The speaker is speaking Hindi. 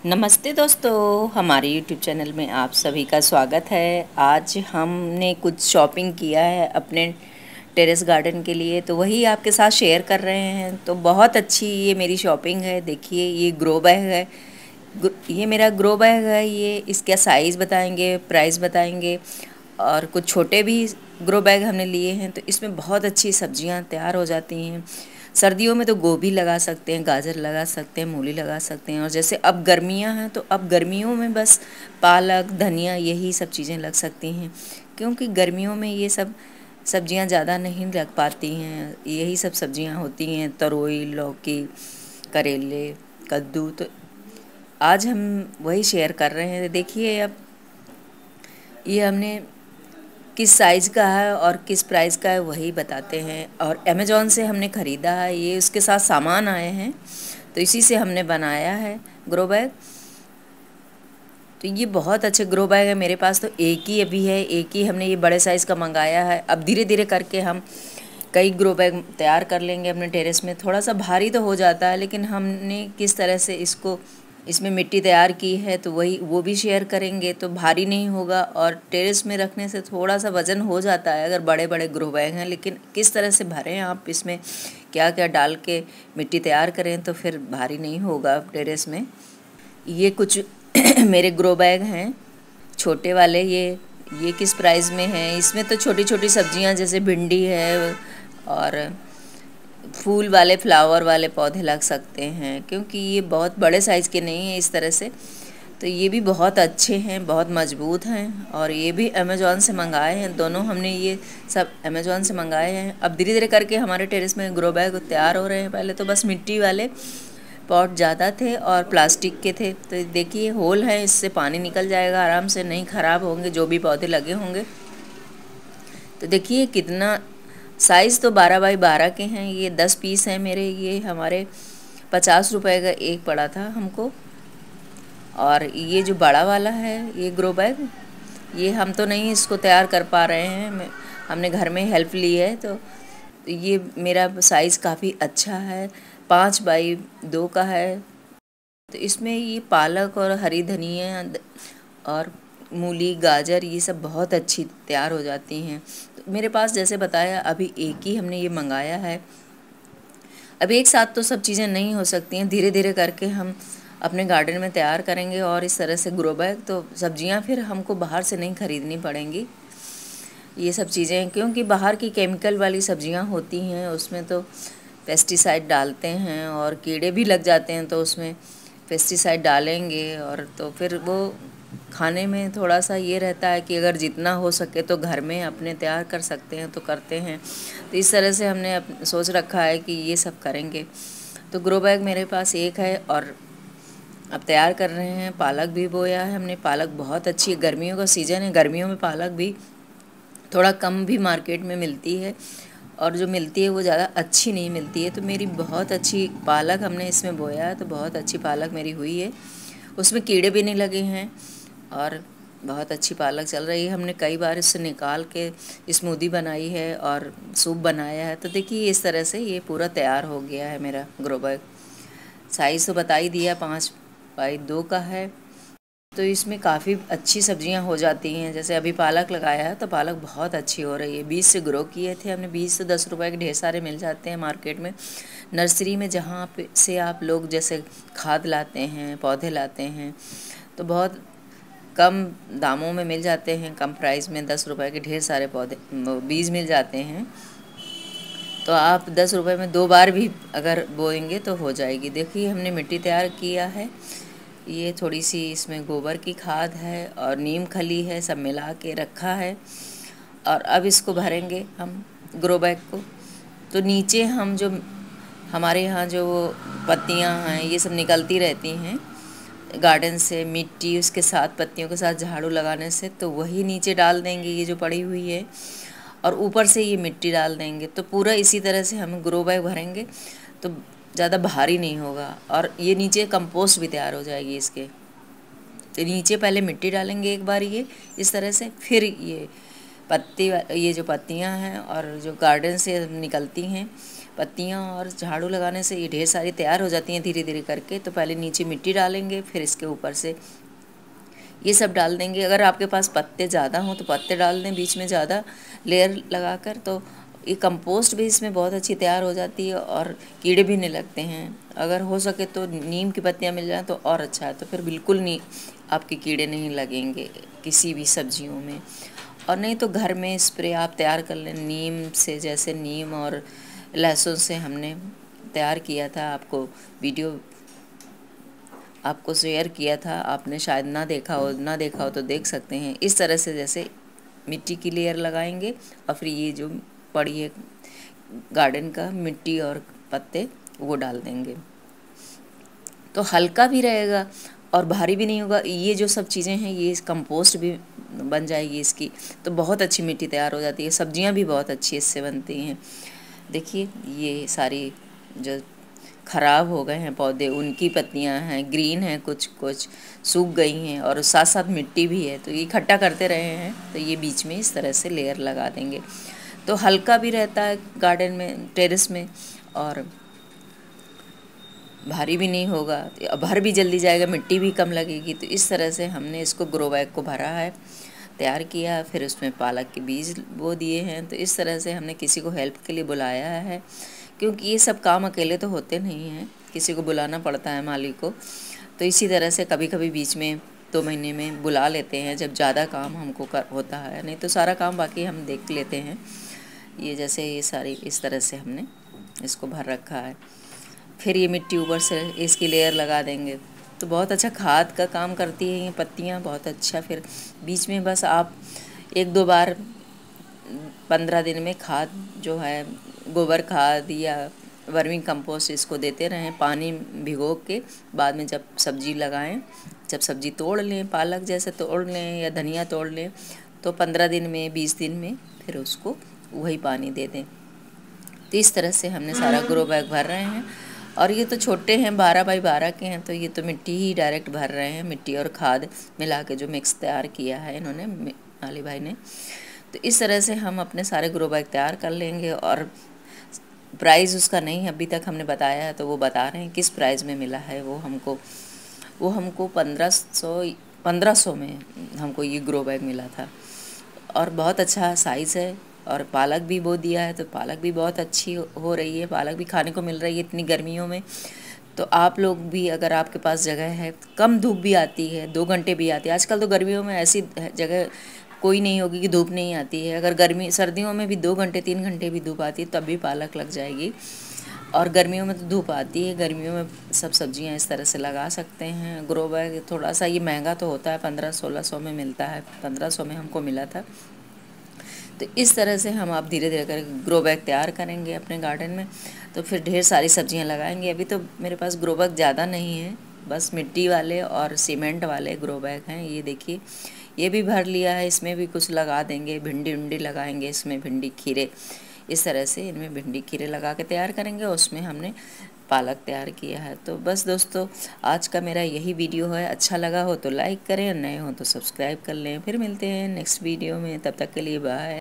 नमस्ते दोस्तों, हमारे यूट्यूब चैनल में आप सभी का स्वागत है। आज हमने कुछ शॉपिंग किया है अपने टेरेस गार्डन के लिए, तो वही आपके साथ शेयर कर रहे हैं। तो बहुत अच्छी ये मेरी शॉपिंग है। देखिए, ये ग्रो बैग है। ये मेरा ग्रो बैग है। ये इसका साइज़ बताएंगे, प्राइस बताएंगे, और कुछ छोटे भी ग्रो बैग हमने लिए हैं। तो इसमें बहुत अच्छी सब्जियां तैयार हो जाती हैं। सर्दियों में तो गोभी लगा सकते हैं, गाजर लगा सकते हैं, मूली लगा सकते हैं। और जैसे अब गर्मियां हैं तो अब गर्मियों में बस पालक, धनिया, यही सब चीज़ें लग सकती हैं, क्योंकि गर्मियों में ये सब सब्जियां ज़्यादा नहीं लग पाती हैं। यही सब सब्जियां होती हैं, तरोई, लौकी, करेले, कद्दू। तो आज हम वही शेयर कर रहे हैं। देखिए, अब ये हमने किस साइज़ का है और किस प्राइस का है वही बताते हैं। और अमेज़ॉन से हमने ख़रीदा है, ये उसके साथ सामान आए हैं, तो इसी से हमने बनाया है ग्रो बैग। तो ये बहुत अच्छे ग्रो बैग है। मेरे पास तो एक ही अभी है, एक ही हमने ये बड़े साइज़ का मंगाया है। अब धीरे धीरे करके हम कई ग्रो बैग तैयार कर लेंगे अपने टेरेस में। थोड़ा सा भारी तो हो जाता है, लेकिन हमने किस तरह से इसमें मिट्टी तैयार की है तो वो भी शेयर करेंगे। तो भारी नहीं होगा, और टेरेस में रखने से थोड़ा सा वज़न हो जाता है अगर बड़े बड़े ग्रो बैग हैं, लेकिन किस तरह से भरें, आप इसमें क्या क्या डाल के मिट्टी तैयार करें तो फिर भारी नहीं होगा टेरेस में। ये कुछ मेरे ग्रो बैग हैं छोटे वाले। ये किस प्राइस में है? इसमें तो छोटी छोटी सब्जियां जैसे भिंडी है, और फूल वाले, फ्लावर वाले पौधे लग सकते हैं, क्योंकि ये बहुत बड़े साइज़ के नहीं हैं इस तरह से। तो ये भी बहुत अच्छे हैं, बहुत मजबूत हैं, और ये भी अमेज़ॉन से मंगाए हैं। दोनों हमने ये सब अमेज़ॉन से मंगाए हैं। अब धीरे धीरे करके हमारे टेरेस में ग्रो बैग तैयार हो रहे हैं। पहले तो बस मिट्टी वाले पॉट ज़्यादा थे और प्लास्टिक के थे। तो देखिए, होल है, इससे पानी निकल जाएगा आराम से, नहीं ख़राब होंगे जो भी पौधे लगे होंगे। तो देखिए कितना साइज़ तो 12 बाई 12 के हैं। ये 10 पीस हैं मेरे। ये हमारे 50 रुपए का एक पड़ा था हमको। और ये जो बड़ा वाला है ये ग्रो बैग, ये हम तो नहीं इसको तैयार कर पा रहे हैं, हमने घर में हेल्प ली है। तो ये मेरा साइज़ काफ़ी अच्छा है, 5 बाई 2 का है। तो इसमें ये पालक और हरी धनिया और मूली, गाजर, ये सब बहुत अच्छी तैयार हो जाती हैं। तो मेरे पास जैसे बताया अभी एक ही हमने ये मंगाया है। अब एक साथ तो सब चीज़ें नहीं हो सकती हैं, धीरे धीरे करके हम अपने गार्डन में तैयार करेंगे। और इस तरह से ग्रो बैग, तो सब्जियां फिर हमको बाहर से नहीं ख़रीदनी पड़ेंगी ये सब चीज़ें, क्योंकि बाहर की केमिकल वाली सब्जियां होती हैं, उसमें तो पेस्टिसाइड डालते हैं और कीड़े भी लग जाते हैं। तो उसमें पेस्टिसाइड डालेंगे, और तो फिर वो खाने में थोड़ा सा ये रहता है कि अगर जितना हो सके तो घर में अपने तैयार कर सकते हैं तो करते हैं। तो इस तरह से हमने सोच रखा है कि ये सब करेंगे। तो ग्रो बैग मेरे पास एक है, और अब तैयार कर रहे हैं। पालक भी बोया है हमने। पालक बहुत अच्छी, गर्मियों का सीज़न है, गर्मियों में पालक भी थोड़ा कम भी मार्केट में मिलती है, और जो मिलती है वो ज़्यादा अच्छी नहीं मिलती है। तो मेरी बहुत अच्छी पालक हमने इसमें बोया है, तो बहुत अच्छी पालक मेरी हुई है, उसमें कीड़े भी नहीं लगे हैं, और बहुत अच्छी पालक चल रही है। हमने कई बार इससे निकाल के स्मूदी बनाई है और सूप बनाया है। तो देखिए इस तरह से ये पूरा तैयार हो गया है मेरा ग्रो बैग। साइज़ तो बता ही दिया, 5 बाई 2 का है। तो इसमें काफ़ी अच्छी सब्जियां हो जाती हैं। जैसे अभी पालक लगाया है तो पालक बहुत अच्छी हो रही है। बीज से ग्रो किए थे हमने, बीज से 10 रुपए के ढेर सारे मिल जाते हैं मार्केट में, नर्सरी में, जहाँ पे से आप लोग जैसे खाद लाते हैं, पौधे लाते हैं, तो बहुत कम दामों में मिल जाते हैं, कम प्राइस में 10 रुपए के ढेर सारे पौधे बीज मिल जाते हैं। तो आप 10 रुपए में 2 बार भी अगर बोएंगे तो हो जाएगी। देखिए हमने मिट्टी तैयार किया है। ये थोड़ी सी इसमें गोबर की खाद है और नीम खली है, सब मिला के रखा है। और अब इसको भरेंगे हम ग्रो बैग को। तो नीचे हम जो हमारे यहाँ जो पत्तियाँ हैं ये सब निकलती रहती हैं गार्डन से, मिट्टी उसके साथ, पत्तियों के साथ झाड़ू लगाने से, तो वही नीचे डाल देंगे ये जो पड़ी हुई है, और ऊपर से ये मिट्टी डाल देंगे। तो पूरा इसी तरह से हम ग्रो बैग भरेंगे तो ज़्यादा भारी नहीं होगा, और ये नीचे कंपोस्ट भी तैयार हो जाएगी इसके। तो नीचे पहले मिट्टी डालेंगे एक बार ये इस तरह से, फिर ये जो पत्तियां हैं और जो गार्डन से निकलती हैं पत्तियाँ और झाड़ू लगाने से ये ढेर सारी तैयार हो जाती हैं धीरे धीरे करके। तो पहले नीचे मिट्टी डालेंगे, फिर इसके ऊपर से ये सब डाल देंगे। अगर आपके पास पत्ते ज़्यादा हों तो पत्ते डाल दें बीच में ज़्यादा लेयर लगाकर, तो ये कंपोस्ट भी इसमें बहुत अच्छी तैयार हो जाती है और कीड़े भी नहीं लगते हैं। अगर हो सके तो नीम की पत्तियाँ मिल जाएँ तो और अच्छा है, तो फिर बिल्कुल नहीं आपके कीड़े नहीं लगेंगे किसी भी सब्जियों में। और नहीं तो घर में स्प्रे आप तैयार कर लें नीम से, जैसे नीम और लहसुन से हमने तैयार किया था, आपको वीडियो आपको शेयर किया था, आपने शायद ना देखा हो तो देख सकते हैं। इस तरह से जैसे मिट्टी की लेयर लगाएंगे और फिर ये जो पड़ी है गार्डन का मिट्टी और पत्ते वो डाल देंगे, तो हल्का भी रहेगा और भारी भी नहीं होगा। ये जो सब चीज़ें हैं ये कंपोस्ट भी बन जाएगी इसकी, तो बहुत अच्छी मिट्टी तैयार हो जाती है। सब्जियां भी बहुत अच्छी इससे बनती हैं। देखिए ये सारी जो ख़राब हो गए हैं पौधे, उनकी पत्तियां हैं, ग्रीन हैं, कुछ कुछ सूख गई हैं और साथ साथ मिट्टी भी है, तो ये इकट्ठा करते रहे हैं। तो ये बीच में इस तरह से लेयर लगा देंगे, तो हल्का भी रहता है गार्डन में, टेरेस में, और भारी भी नहीं होगा, भर भी जल्दी जाएगा, मिट्टी भी कम लगेगी। तो इस तरह से हमने इसको ग्रो बैग को भरा है, तैयार किया, फिर उसमें पालक के बीज बो दिए हैं। तो इस तरह से हमने किसी को हेल्प के लिए बुलाया है, क्योंकि ये सब काम अकेले तो होते नहीं हैं, किसी को बुलाना पड़ता है, मालिक को। तो इसी तरह से कभी कभी बीच में 2 महीने में बुला लेते हैं जब ज़्यादा काम हमको होता है, नहीं तो सारा काम बाकी हम देख लेते हैं। ये जैसे ये सारी इस तरह से हमने इसको भर रखा है। फिर ये मिट्टी ऊपर से इसकी लेयर लगा देंगे, तो बहुत अच्छा खाद का काम करती है ये पत्तियाँ, बहुत अच्छा। फिर बीच में बस आप 1-2 बार 15 दिन में खाद जो है गोबर खाद या वर्मी कंपोस्ट इसको देते रहें, पानी भिगो के। बाद में जब सब्जी लगाएं, जब सब्जी तोड़ लें, पालक जैसे तोड़ लें या धनिया तोड़ लें, तो 15 दिन में 20 दिन में फिर उसको वही पानी दे दें। तो इस तरह से हमने सारा ग्रो बैग भर रहे हैं। और ये तो छोटे हैं, 12 बाई 12 के हैं, तो ये तो मिट्टी ही डायरेक्ट भर रहे हैं, मिट्टी और खाद मिला के जो मिक्स तैयार किया है इन्होंने, माली भाई ने। तो इस तरह से हम अपने सारे ग्रो बैग तैयार कर लेंगे। और प्राइस उसका नहीं अभी तक हमने बताया है, तो वो बता रहे हैं किस प्राइस में मिला है। वो हमको 1500 में हमको ये ग्रो बैग मिला था, और बहुत अच्छा साइज़ है। और पालक भी बो दिया है, तो पालक भी बहुत अच्छी हो रही है, पालक भी खाने को मिल रही है इतनी गर्मियों में। तो आप लोग भी, अगर आपके पास जगह है, कम धूप भी आती है, 2 घंटे भी आती है, आजकल तो गर्मियों में ऐसी जगह कोई नहीं होगी कि धूप नहीं आती है। अगर सर्दियों में भी 2 घंटे 3 घंटे भी धूप आती है तब भी पालक लग जाएगी। और गर्मियों में तो धूप आती है, गर्मियों में सब सब्जियां इस तरह से लगा सकते हैं। ग्रो बैग थोड़ा सा ये महंगा तो होता है, 1500-1600 में मिलता है, 1500 में हमको मिला था। तो इस तरह से हम आप धीरे धीरे कर ग्रो बैग तैयार करेंगे अपने गार्डन में, तो फिर ढेर सारी सब्जियां लगाएंगे। अभी तो मेरे पास ग्रो बैग ज़्यादा नहीं है, बस मिट्टी वाले और सीमेंट वाले ग्रो बैग हैं। ये देखिए ये भी भर लिया है, इसमें भी कुछ लगा देंगे, भिंडी लगाएंगे इसमें, भिंडी खीरे, इस तरह से इनमें भिंडी खीरे लगा के तैयार करेंगे। उसमें हमने पालक तैयार किया है। तो बस दोस्तों, आज का मेरा यही वीडियो है। अच्छा लगा हो तो लाइक करें, नए हो तो सब्सक्राइब कर लें। फिर मिलते हैं नेक्स्ट वीडियो में, तब तक के लिए बाय।